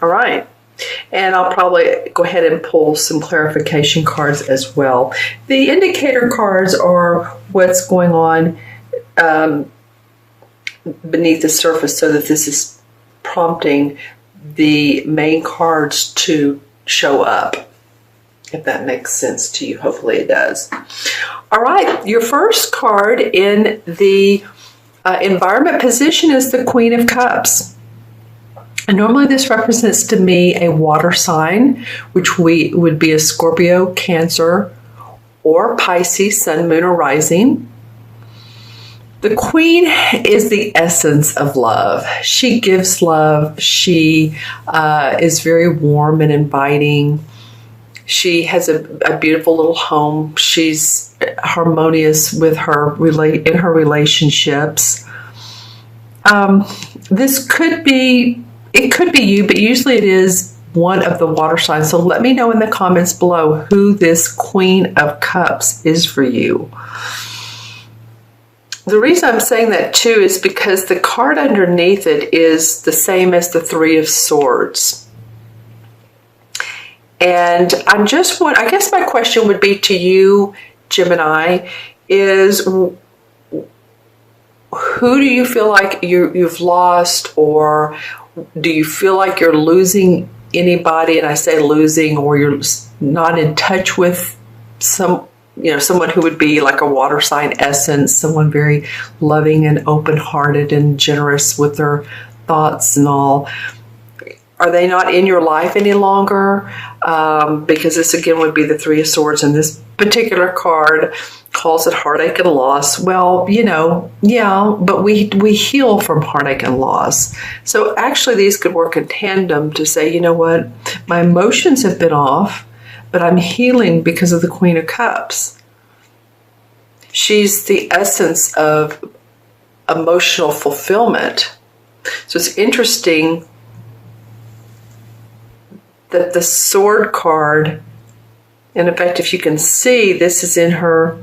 All right. And I'll probably go ahead and pull some clarification cards as well. The indicator cards are what's going on beneath the surface, so that this is prompting the main cards to show up, if that makes sense to you. Hopefully it does. All right, your first card in the environment position is the Queen of Cups. And normally this represents to me a water sign, which would be a Scorpio, Cancer, or Pisces, Sun, Moon, or Rising. The Queen is the essence of love. She gives love. She is very warm and inviting. She has a beautiful little home. She's harmonious with in her relationships. This could be. It could be you, but usually it is one of the water signs. So let me know in the comments below who this Queen of Cups is for you. The reason I'm saying that too is because the card underneath it is the same as the Three of Swords. And I guess my question would be to you, Gemini, is who do you feel like you've lost, or do you feel like you're losing anybody? And I say losing, or you're not in touch with someone who would be like a water sign essence, someone very loving and open-hearted and generous with their thoughts and all. Are they not in your life any longer? Because this again would be the Three of Swords, and this particular card calls it heartache and loss. Well, yeah, but we heal from heartache and loss. So actually these could work in tandem to say, you know what, my emotions have been off, but I'm healing because of the Queen of Cups. She's the essence of emotional fulfillment. So it's interesting that the Sword card, and in fact, if you can see, this is in her,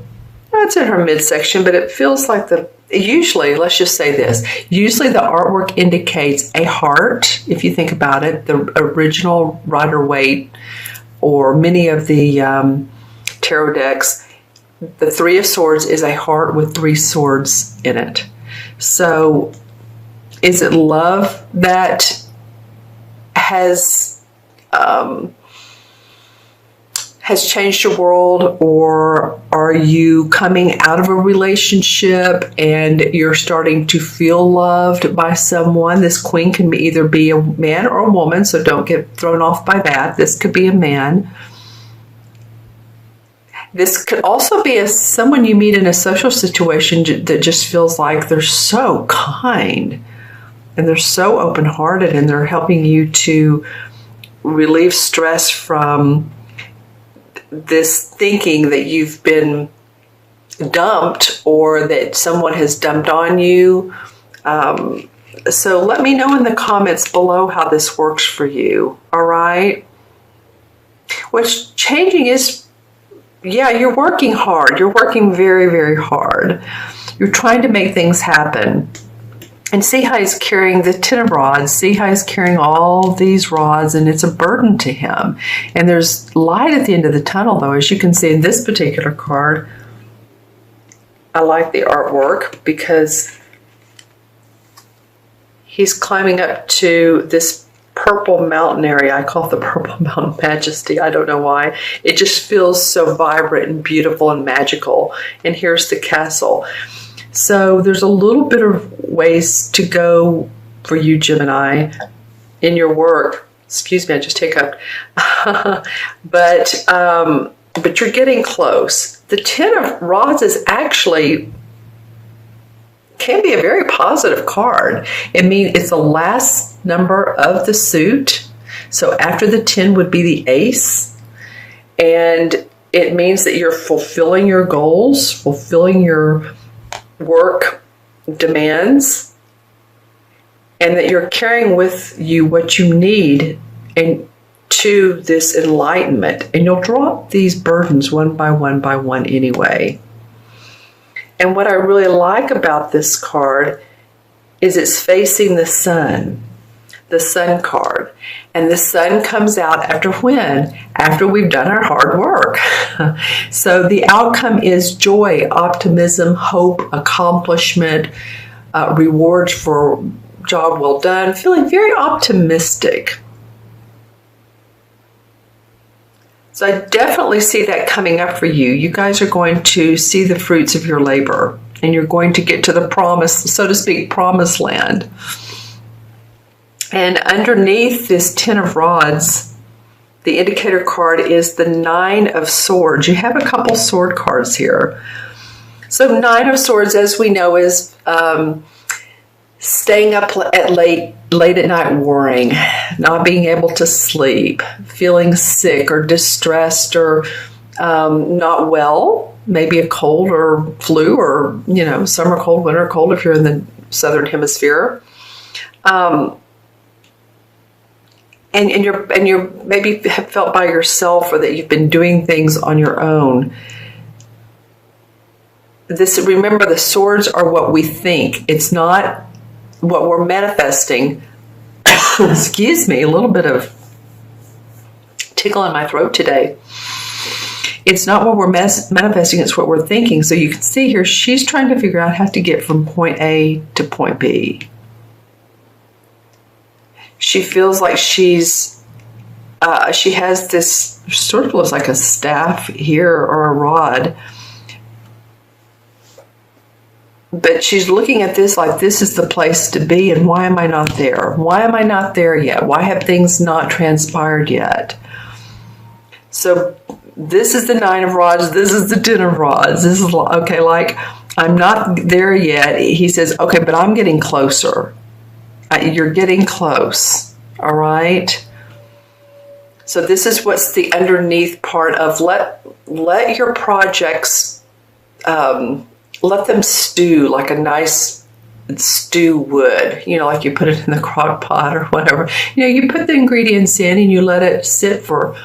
it's in her midsection, but it feels like usually, let's just say this, usually the artwork indicates a heart, if you think about it, the original Rider-Waite, or many of the tarot decks, the Three of Swords is a heart with three swords in it. So is it love that has changed your world, or are you coming out of a relationship and you're starting to feel loved by someone? This Queen can either be a man or a woman, so don't get thrown off by that. This could be a man. This could also be someone you meet in a social situation that just feels like they're so kind and they're so open-hearted, and they're helping you to relieve stress from this thinking that you've been dumped, or that someone has dumped on you. So let me know in the comments below how this works for you. All right. What's changing is, yeah, you're working hard. You're working very, very hard. You're trying to make things happen. And see how he's carrying the 10 of rods. See how he's carrying all these rods, and it's a burden to him. And there's light at the end of the tunnel, though, as you can see in this particular card. I like the artwork because he's climbing up to this purple mountain area. I call it the Purple Mountain Majesty. I don't know why. It just feels so vibrant and beautiful and magical. And here's the castle. So there's a little bit of ways to go for you, Gemini, in your work. Excuse me, I just hiccuped. But you're getting close. The 10 of Rods can be a very positive card. It's the last number of the suit. So after the 10 would be the Ace. And it means that you're fulfilling your goals, fulfilling your work demands, and that you're carrying with you what you need and to this enlightenment, and you'll drop these burdens one by one anyway. And what I really like about this card is it's facing the sun. the Sun card. And the Sun comes out after when? After we've done our hard work. So the outcome is joy, optimism, hope, accomplishment, rewards for job well done, feeling very optimistic. So I definitely see that coming up for you. You guys are going to see the fruits of your labor, and you're going to get to the promise, so to speak, promised land. And underneath this 10 of rods, the indicator card is the 9 of swords. You have a couple sword cards here. So 9 of swords, as we know, is staying up at late at night worrying, not being able to sleep, feeling sick or distressed or not well, maybe a cold or flu or, summer cold, winter cold if you're in the southern hemisphere. And you're maybe have felt by yourself or that you've been doing things on your own. Remember, the swords are what we think. It's not what we're manifesting. Excuse me, a little bit of tickle in my throat today. It's not what we're manifesting, it's what we're thinking. So you can see here, she's trying to figure out how to get from point A to point B. She feels like she has this sort of looks like a staff here or a rod. But she's looking at this like this is the place to be, and why am I not there? Why am I not there yet? Why have things not transpired yet? So this is the 9 of rods. This is the 10 of rods. This is okay, like I'm not there yet. He says, okay, but I'm getting closer. You're getting close, all right? So this is what's the underneath part of let your projects, let them stew like a nice stew would, like you put it in the crock pot or whatever. You put the ingredients in and you let it sit for,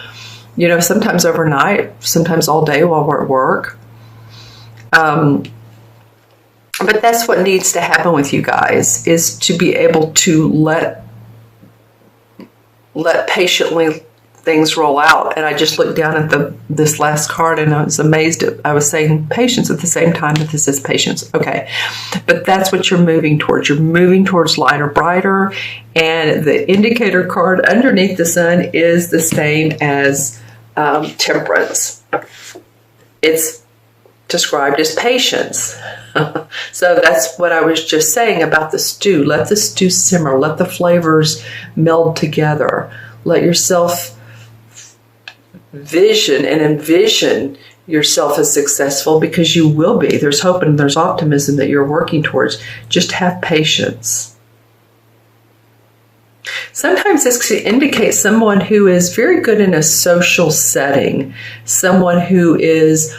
sometimes overnight, sometimes all day while we're at work. But that's what needs to happen with you guys, is to be able to let patiently things roll out. And I just looked down at this last card and I was amazed. I was saying patience at the same time that this is patience. Okay. But that's what you're moving towards. You're moving towards lighter, brighter. And the indicator card underneath the Sun is the same as temperance. It's described as patience. So that's what I was just saying about the stew. Let the stew simmer. Let the flavors meld together. Let yourself vision and envision yourself as successful, because you will be. There's hope and there's optimism that you're working towards. Just have patience. Sometimes this can indicate someone who is very good in a social setting, someone who is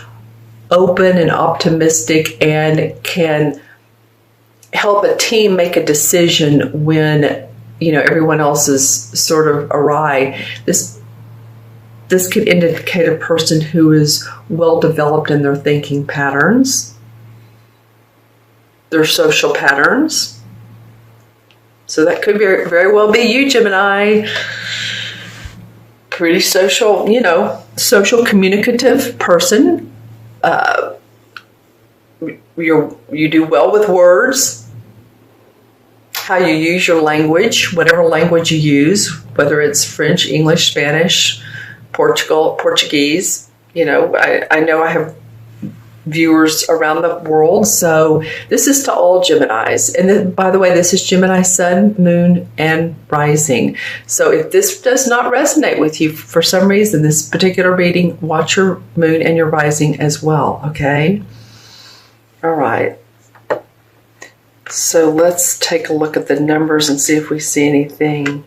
open and optimistic and can help a team make a decision when everyone else is sort of awry. This could indicate a person who is well developed in their thinking patterns, their social patterns. So that could very, very well be you, Gemini. Pretty social, social communicative person. You do well with words, how you use your language, whatever language you use, whether it's French, English, Spanish, Portuguese. I know I have viewers around the world, so this is to all Geminis. And then, by the way, this is Gemini Sun, Moon, and Rising. So if this does not resonate with you for some reason, this particular reading, watch your Moon and your Rising as well, okay? All right. So let's take a look at the numbers and see if we see anything.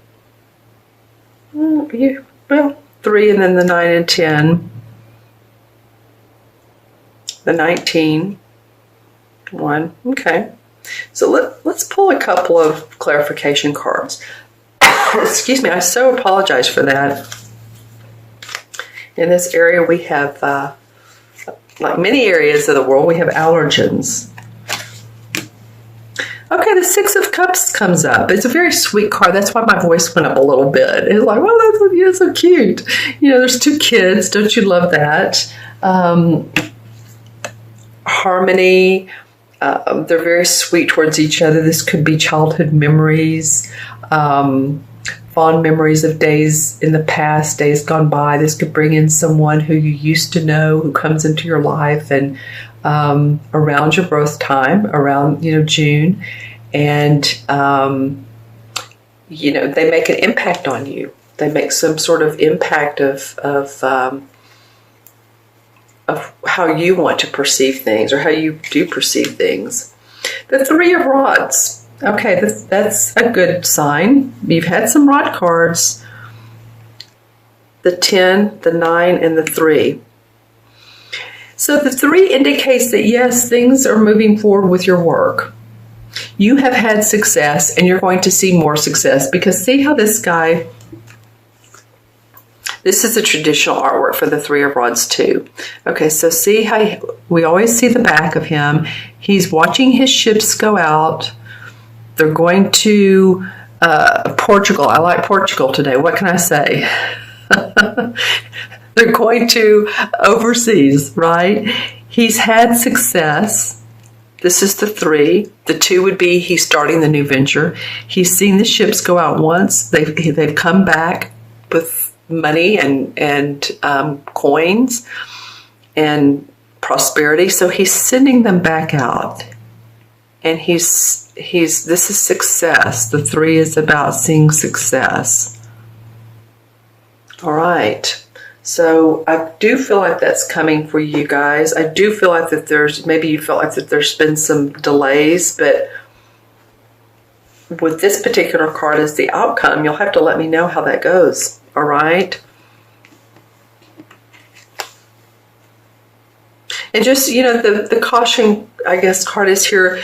Well, 3 and then the 9 and 10. The 19, 1, okay. So let's pull a couple of clarification cards. Excuse me, I so apologize for that. In this area we have, like many areas of the world, we have allergens. Okay, the Six of Cups comes up. It's a very sweet card. That's why my voice went up a little bit. It's like, oh, that's so cute. There's 2 kids. Don't you love that? Harmony. They're very sweet towards each other. This could be childhood memories, fond memories of days in the past, days gone by. This could bring in someone who you used to know, who comes into your life and around your birth time, around June, and they make an impact on you. They make some sort of impact of how you want to perceive things, or how you do perceive things. The Three of Rods. Okay, that's a good sign. You've had some rod cards. The 10, the 9, and the 3. So the 3 indicates that, yes, things are moving forward with your work. You have had success, and you're going to see more success, because see how this guy... This is a traditional artwork for the Three of Rods too. Okay, so see how we always see the back of him. He's watching his ships go out. They're going to Portugal. I like Portugal today. What can I say? They're going to overseas, right? He's had success. This is the 3. The 2 would be he's starting the new venture. He's seen the ships go out once. They've come back with money and coins and prosperity. So he's sending them back out, and this is success. The 3 is about seeing success. All right. So I do feel like that's coming for you guys. I do feel like that maybe you felt like that there's been some delays, but with this particular card as the outcome, you'll have to let me know how that goes. All right. And just, the caution, I guess, card is here.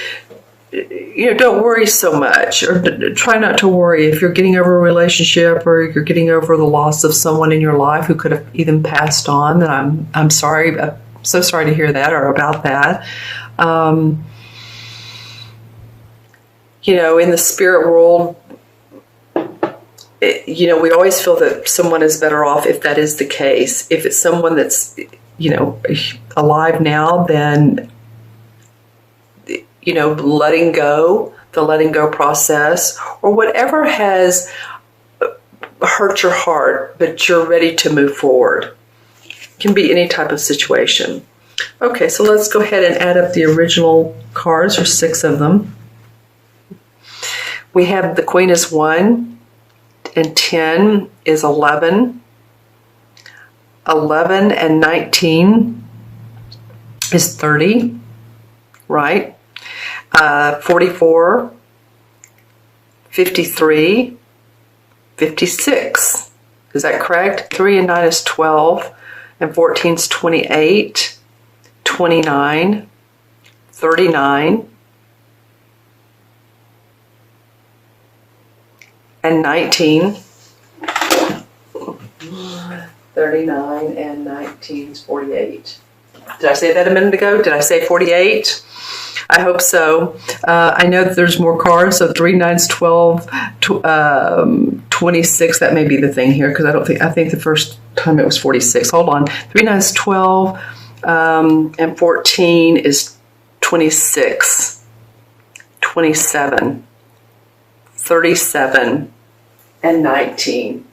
Don't worry so much, or try not to worry if you're getting over a relationship, or you're getting over the loss of someone in your life who could have even passed on. Then I'm sorry. I'm so sorry to hear that, or about that. In the spirit world, we always feel that someone is better off if that is the case. If it's someone that's, alive now, then, letting go, the letting go process, or whatever has hurt your heart, but you're ready to move forward. It can be any type of situation. Okay, so let's go ahead and add up the original cards. There's 6 of them. We have the Queen is 1. And 10 is 11. 11 and 19 is 30, right? 44, 53, 56. Is that correct? 3 and 9 is 12, and 14 is 28, 29, 39, and 19. 39 and 19 is 48. Did I say that a minute ago? Did I say 48? I hope so. I know that there's more cards, so 3, 9 is 12, 26. That may be the thing here, because I think the first time it was 46. Hold on. 3, 9 is 12, and 14 is 26, 27, 37, and 19.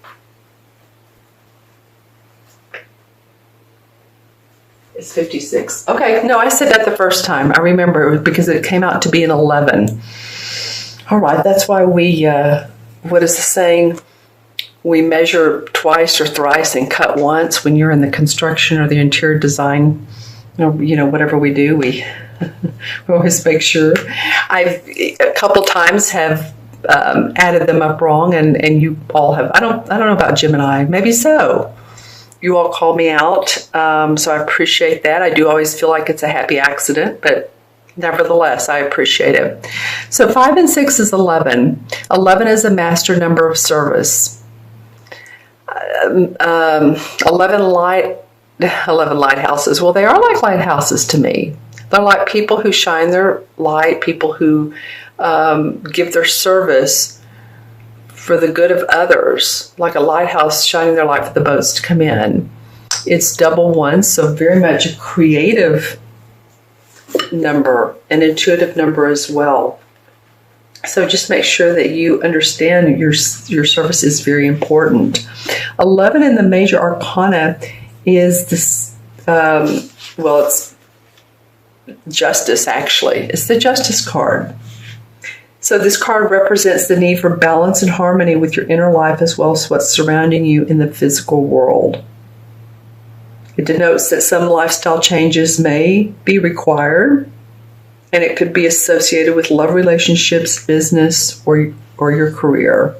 It's 56. Okay, no, I said that the first time. I remember it was because it came out to be an 11. All right, that's why we, what is the saying? We measure twice or thrice and cut once. When you're in the construction or the interior design, whatever we do, we always make sure. I've a couple times have added them up wrong, and you all have. I don't know about Gemini. Maybe so. You all call me out, so I appreciate that. I do always feel like it's a happy accident, but nevertheless, I appreciate it. So 5 and 6 is 11. 11 is a master number of service. 11 lighthouses. Well, they are like lighthouses to me. They're like people who shine their light, people who give their service for the good of others, like a lighthouse shining their light for the boats to come in. It's double one, so very much a creative number, an intuitive number as well. So just make sure that you understand your service is very important. 11 in the major arcana is this, it's justice, actually. It's the justice card. So this card represents the need for balance and harmony with your inner life as well as what's surrounding you in the physical world. It denotes that some lifestyle changes may be required, and it could be associated with love relationships, business, or your career.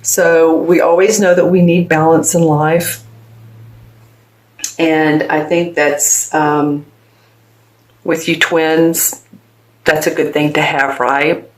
So we always know that we need balance in life, and I think that's, with you twins, that's a good thing to have, right?